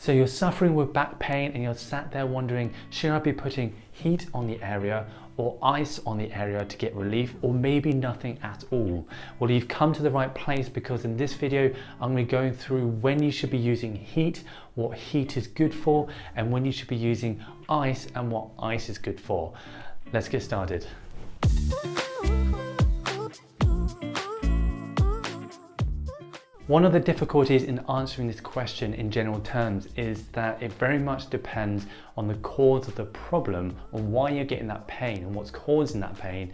So you're suffering with back pain and you're sat there wondering, should I be putting heat on the area or ice on the area to get relief, or maybe nothing at all? Well, you've come to the right place, because in this video I'm going to be going through when you should be using heat, what heat is good for, and when you should be using ice and what ice is good for. Let's get started. One of the difficulties in answering this question in general terms is that it very much depends on the cause of the problem, on why you're getting that pain and what's causing that pain,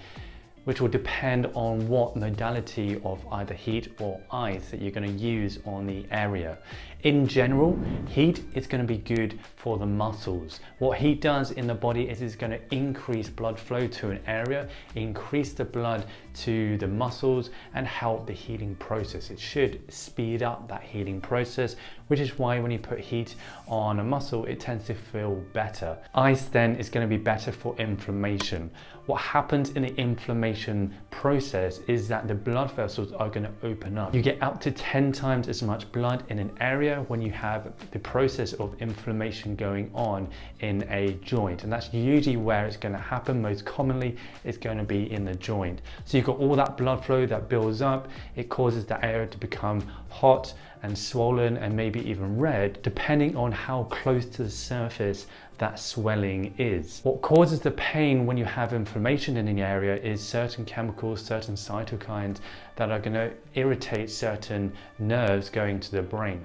which will depend on what modality of either heat or ice that you're going to use on the area. In general, heat is going to be good for the muscles. What heat does in the body is it's going to increase blood flow to an area, increase the blood to the muscles, and help the healing process. It should speed up that healing process, which is why when you put heat on a muscle, it tends to feel better. Ice then is going to be better for inflammation. What happens in the inflammation process is that the blood vessels are going to open up. You get up to 10 times as much blood in an area when you have the process of inflammation going on in a joint, and that's usually where it's going to happen. Most commonly it's going to be in the joint. So you've got all that blood flow that builds up, it causes that area to become hot and swollen and maybe even red, depending on how close to the surface that swelling is. What causes the pain when you have inflammation in an area is certain chemicals, certain cytokines that are going to irritate certain nerves going to the brain.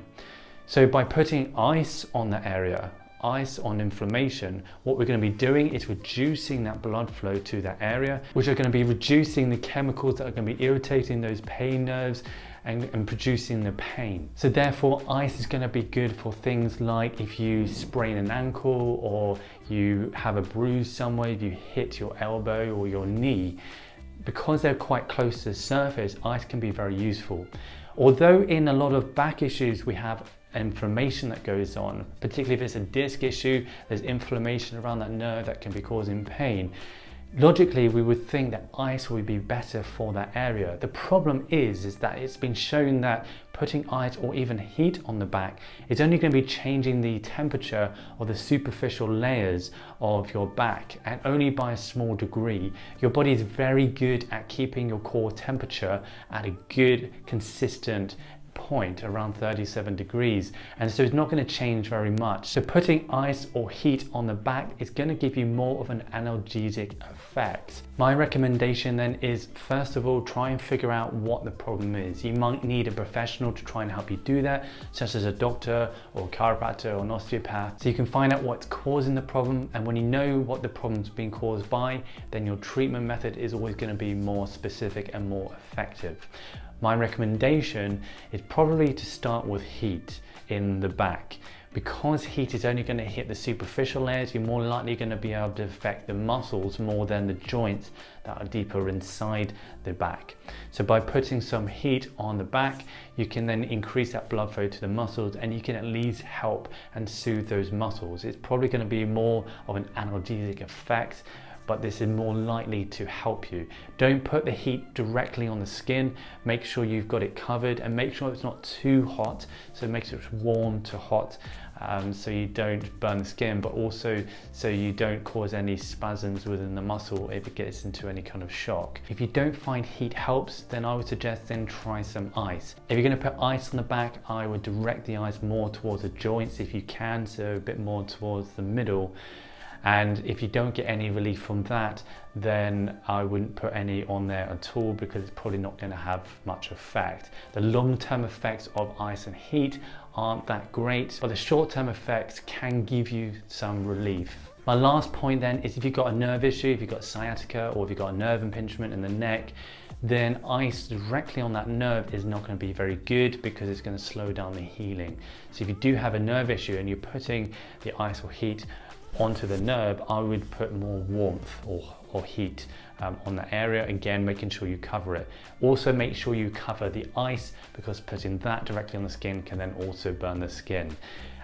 So by putting ice on the area, ice on inflammation, what we're going to be doing is reducing that blood flow to that area, which are going to be reducing the chemicals that are going to be irritating those pain nerves and producing the pain. So therefore, ice is going to be good for things like if you sprain an ankle, or you have a bruise somewhere, if you hit your elbow or your knee. Because they're quite close to the surface, ice can be very useful. Although in a lot of back issues we have inflammation that goes on, particularly if it's a disc issue, there's inflammation around that nerve that can be causing pain. Logically, we would think that ice would be better for that area. The problem is that it's been shown that putting ice or even heat on the back is only going to be changing the temperature of the superficial layers of your back, and only by a small degree. Your body is very good at keeping your core temperature at a good, consistent point around 37 degrees, and so it's not going to change very much. So putting ice or heat on the back is going to give you more of an analgesic effect. My recommendation then is, first of all, try and figure out what the problem is. You might need a professional to try and help you do that, such as a doctor or a chiropractor or an osteopath, so you can find out what's causing the problem. And when you know what the problem's being caused by, then your treatment method is always going to be more specific and more effective. My recommendation is probably to start with heat in the back. Because heat is only going to hit the superficial layers, you're more likely going to be able to affect the muscles more than the joints that are deeper inside the back. So by putting some heat on the back, you can then increase that blood flow to the muscles, and you can at least help and soothe those muscles. It's probably going to be more of an analgesic effect, but this is more likely to help you. Don't put the heat directly on the skin. Make sure you've got it covered, and make sure it's not too hot. So make sure it's warm to hot, so you don't burn the skin, but also so you don't cause any spasms within the muscle if it gets into any kind of shock. If you don't find heat helps, then I would suggest then try some ice. If you're going to put ice on the back, I would direct the ice more towards the joints if you can, so a bit more towards the middle. And if you don't get any relief from that, then I wouldn't put any on there at all, because it's probably not going to have much effect. The long-term effects of ice and heat aren't that great, but the short-term effects can give you some relief. My last point then is, if you've got a nerve issue, if you've got sciatica, or if you've got a nerve impingement in the neck, then ice directly on that nerve is not going to be very good, because it's going to slow down the healing. So if you do have a nerve issue and you're putting the ice or heat onto the nerve, I would put more warmth or heat on that area, again making sure you cover it. Also make sure you cover the ice, because putting that directly on the skin can then also burn the skin.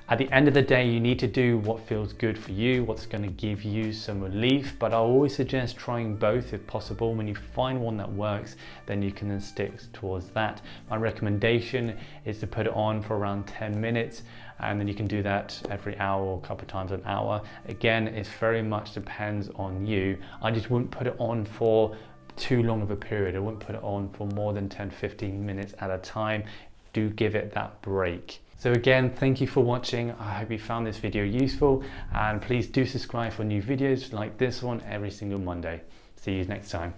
At the end of the day, you need to do what feels good for you, what's going to give you some relief, but I always suggest trying both if possible. When you find one that works, then you can then stick towards that. My recommendation is to put it on for around 10 minutes and then you can do that every hour or a couple of times an hour. Again, it very much depends on you. I just wouldn't put it on for too long of a period. I wouldn't put it on for more than 10-15 minutes at a time. Do give it that break. So again, thank you for watching. I hope you found this video useful, and please do subscribe for new videos like this one every single Monday. See you next time.